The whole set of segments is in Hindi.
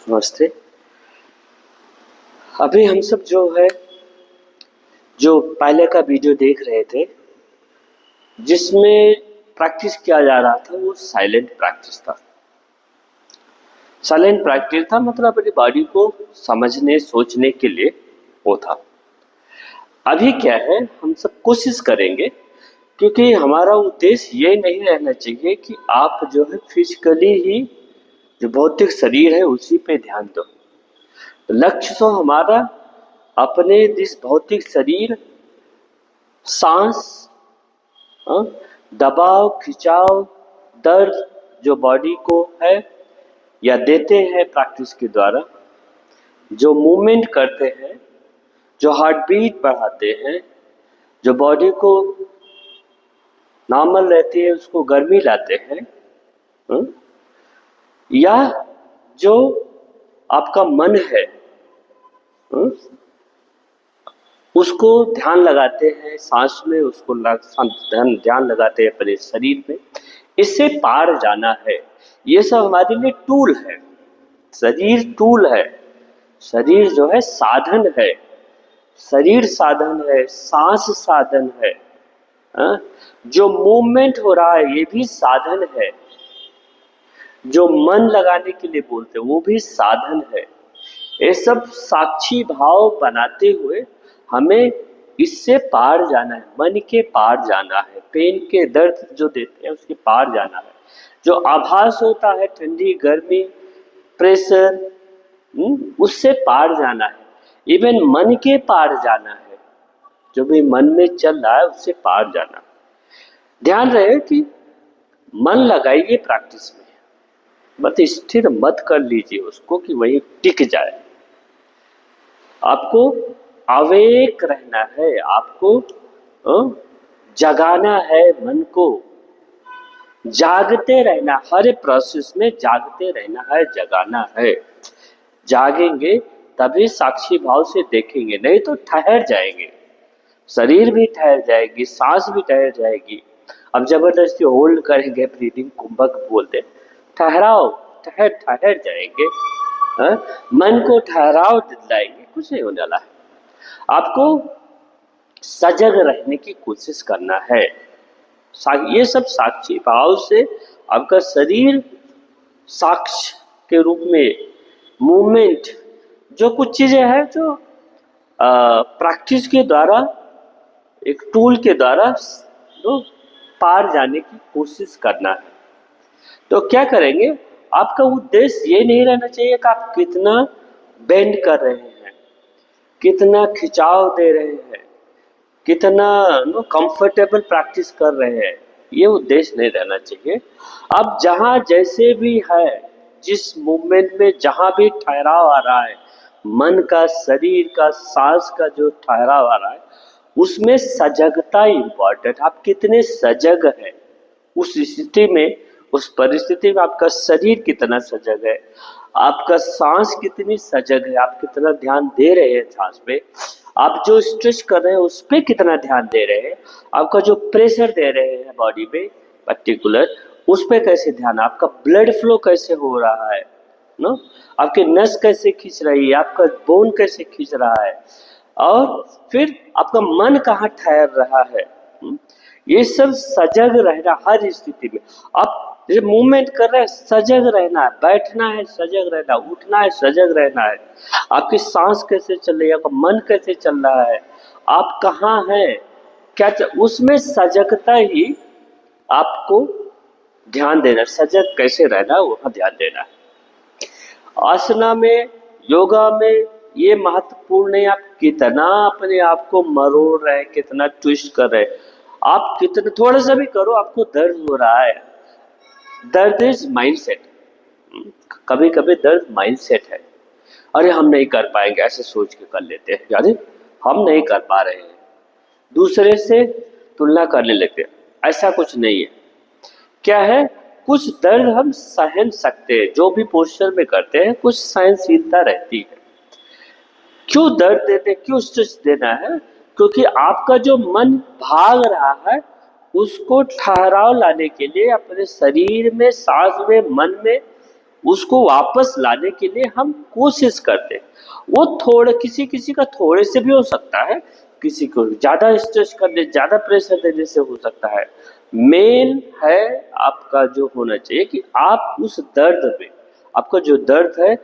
नमस्ते। अभी हम सब जो पहले का वीडियो देख रहे थे जिसमें प्रैक्टिस किया जा रहा था वो साइलेंट प्रैक्टिस था। साइलेंट प्रैक्टिस था मतलब अपनी बॉडी को समझने सोचने के लिए वो था। अभी क्या है, हम सब कोशिश करेंगे क्योंकि हमारा उद्देश्य ये नहीं रहना चाहिए कि आप जो है फिजिकली ही जो भौतिक शरीर है उसी पे ध्यान दो। लक्ष्य तो हमारा अपने इस भौतिक शरीर, सांस, दबाव, खिंचाव, दर्द जो बॉडी को है या देते हैं प्रैक्टिस के द्वारा, जो मूवमेंट करते हैं, जो हार्ट बीट बढ़ाते हैं, जो बॉडी को नॉर्मल रहती है उसको गर्मी लाते हैं, या जो आपका मन है उसको ध्यान लगाते हैं सांस में, उसको ध्यान लगाते हैं अपने शरीर में, इससे पार जाना है। ये सब हमारे लिए टूल है। शरीर टूल है, शरीर जो है साधन है, शरीर साधन है, सांस साधन है, जो मूवमेंट हो रहा है ये भी साधन है, जो मन लगाने के लिए बोलते हैं वो भी साधन है। ये सब साक्षी भाव बनाते हुए हमें इससे पार जाना है, मन के पार जाना है, पेन के दर्द जो देते हैं उसके पार जाना है। जो आभास होता है ठंडी गर्मी प्रेशर, उससे पार जाना है। इवन मन के पार जाना है, जो भी मन में चल रहा है उससे पार जाना है। ध्यान रहे कि मन लगाइए प्रैक्टिस में, मत स्थिर मत कर लीजिए उसको कि वही टिक जाए। आपको अवेक रहना है, आपको जगाना है, मन को जागते रहना, हर प्रोसेस में जागते रहना है, जगाना है। जागेंगे तभी साक्षी भाव से देखेंगे, नहीं तो ठहर जाएंगे, शरीर भी ठहर जाएगी, सांस भी ठहर जाएगी। अब जबरदस्ती होल्ड करेंगे, ब्रीदिंग कुंभक बोलते, ठहराओ, ठहर जाएंगे, मन को ठहराव दिलाएंगे, कुछ नहीं होने वाला है। आपको सजग रहने की कोशिश करना है। ये सब साक्षी भाव से आपका शरीर साक्ष्य के रूप में मूवमेंट, जो कुछ चीजें हैं जो प्रैक्टिस के द्वारा, एक टूल के द्वारा तो पार जाने की कोशिश करना है। तो क्या करेंगे, आपका उद्देश्य ये नहीं रहना चाहिए कि आप कितना बेंड कर रहे हैं, कितना खिंचाव दे रहे हैं, कितना कंफर्टेबल प्रैक्टिस कर रहे हैं, ये उद्देश्य नहीं रहना चाहिए। अब जहां जैसे भी है, जिस मूवमेंट में जहां भी ठहराव आ रहा है, मन का, शरीर का, सांस का जो ठहराव आ रहा है, उसमें सजगता इंपॉर्टेंट। आप कितने सजग हैं उस स्थिति में, उस परिस्थिति में आपका शरीर कितना सजग है, आपका सांस कितनी सजग है, आप कितना ध्यान दे रहे हैं सांस पे, आप जो स्ट्रेच कर रहे हैं उस पर कितना ध्यान दे रहे हैं, आपका जो प्रेशर दे रहे हैं बॉडी में पर्टिकुलर, उस पर कैसे ध्यान, आपका ब्लड फ्लो कैसे हो रहा है, आपके नस कैसे खींच रही है, आपका बोन कैसे खींच रहा है, और फिर आपका मन कहाँ ठहर रहा है। ये सब सजग रहना हर स्थिति में। आप जैसे मूवमेंट कर रहे हैं, सजग रहना है, बैठना है सजग रहना, उठना है सजग रहना है। आपकी सांस कैसे चल रही है, आपका मन कैसे चल रहा है, आप कहाँ हैं, क्या उसमें सजगता ही आपको ध्यान देना, सजग कैसे रहना वहाँ ध्यान देना है। आसना में, योगा में ये महत्वपूर्ण नहीं आप कितना अपने आप को मरोड़ रहे हैं, कितना ट्विस्ट कर रहे हैं। आप कितना थोड़ा सा भी करो आपको दर्द हो रहा है, दर्द इज माइंडसेट। कभी कभी दर्द माइंडसेट है, अरे हम नहीं कर पाएंगे ऐसे सोच के कर लेते हैं, यानी हम नहीं कर पा रहे हैं, दूसरे से तुलना करने लगते हैं। ऐसा कुछ नहीं है। क्या है, कुछ दर्द हम सहन सकते हैं, जो भी पोस्चर में करते हैं कुछ सहनशीलता रहती है। क्यों दर्द देते, क्यों स्ट्रेस देना है, क्योंकि आपका जो मन भाग रहा है उसको ठहराव लाने के लिए अपने शरीर में, सांस में, मन में उसको वापस लाने के लिए हम कोशिश करते हैं। वो थोड़ा किसी किसी का थोड़े से भी हो सकता है, किसी को ज्यादा स्ट्रेस करने, ज्यादा प्रेशर देने से हो सकता है। मेन है आपका जो होना चाहिए कि आप उस दर्द में, आपका जो दर्द है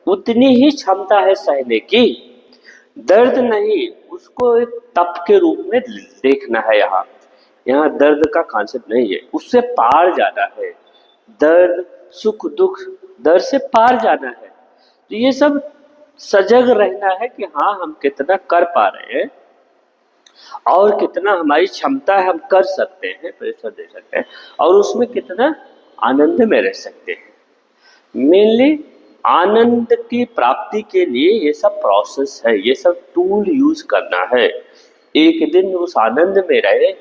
उतनी ही क्षमता है सहने की। दर्द नहीं, उसको एक तप के रूप में देखना है। यहाँ यहाँ दर्द का कॉन्सेप्ट नहीं है, उससे पार जाना है। दर्द, सुख, दुख, दर्द से पार जाना है। तो ये सब सजग रहना है कि हाँ हम कितना कर पा रहे हैं और कितना हमारी क्षमता है, हम कर सकते हैं, प्रेशर दे सकते हैं और उसमें कितना आनंद में रह सकते हैं। मेनली आनंद की प्राप्ति के लिए ये सब प्रोसेस है, ये सब टूल यूज करना है। एक दिन उस आनंद में रहे,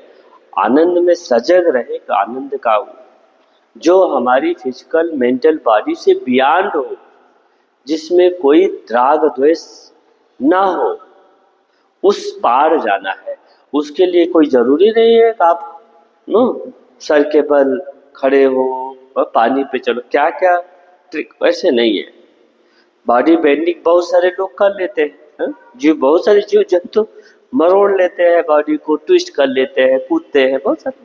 आनंद में सजग रहे, आनंद का जो हमारी फिजिकल मेंटल बॉडी से बियॉन्ड हो, जिसमें कोई राग द्वेष ना हो, उस पार जाना है। उसके लिए कोई जरूरी नहीं है कि आप नो सर के बल खड़े हो और पानी पे चलो, क्या क्या ट्रिक, वैसे नहीं है। बॉडी बेंडिंग बहुत सारे लोग कर लेते हैं, जीव बहुत सारे जीव जंतु मरोड़ लेते हैं, बॉडी को ट्विस्ट कर लेते हैं, कूदते हैं, बहुत सारे।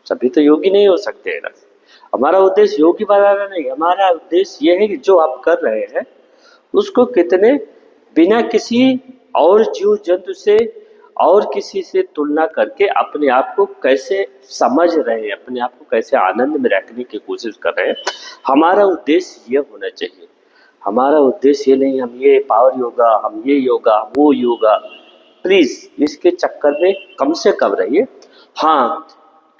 सभी तो योगी नहीं हो सकते हैं ना। हमारा उद्देश्य योगी बनाना नहीं, हमारा उद्देश्य ये है कि जो आप कर रहे हैं उसको कितने बिना किसी और जीव जंतु से और किसी से तुलना करके अपने आप को कैसे समझ रहे हैं, अपने आप को कैसे आनंद में रखने की कोशिश कर रहे हैं। हमारा उद्देश्य ये होना चाहिए। हमारा उद्देश्य ये नहीं हम ये पावर योगा, हम ये योगा, वो योगा, प्लीज इसके चक्कर में कम से कम रहिए। हाँ,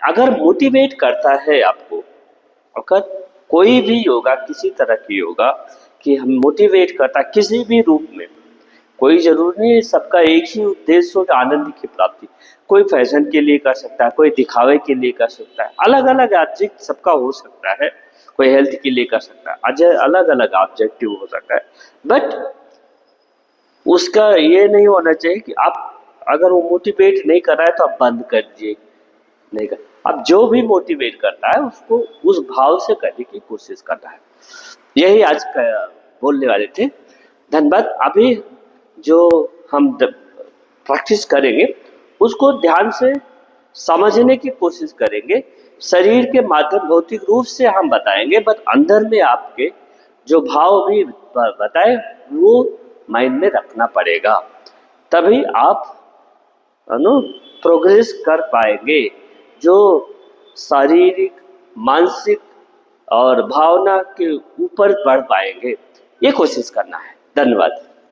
अगर मोटिवेट करता है आपको, अगर कोई भी योगा, किसी तरह की योगा कि हम मोटिवेट करता किसी भी रूप में, कोई जरूरी नहीं सबका एक ही उद्देश्य हो आनंद की प्राप्ति। कोई फैशन के लिए कर सकता है, कोई दिखावे के लिए कर सकता है, अलग अलग ऑब्जेक्ट सबका हो सकता है। कोई हेल्थ के लिए कर सकता है, अलग अलग ऑब्जेक्टिव हो सकता है। बट उसका ये नहीं होना चाहिए कि आप अगर वो मोटिवेट नहीं कर रहा है तो आप बंद कर दीजिए, नहीं कर। अब जो भी मोटिवेट करता है उसको उस भाव से करने की कोशिश करना है। यही आज बोलने वाले थे। धन्यवाद। अभी जो हम प्रैक्टिस करेंगे उसको ध्यान से समझने की कोशिश करेंगे। शरीर के माध्यम भौतिक रूप से हम बताएंगे, बट अंदर में आपके जो भाव भी बताए वो माइंड में रखना पड़ेगा, तभी आप प्रोग्रेस कर पाएंगे। जो शारीरिक, मानसिक और भावना के ऊपर बढ़ पाएंगे, ये कोशिश करना है। धन्यवाद।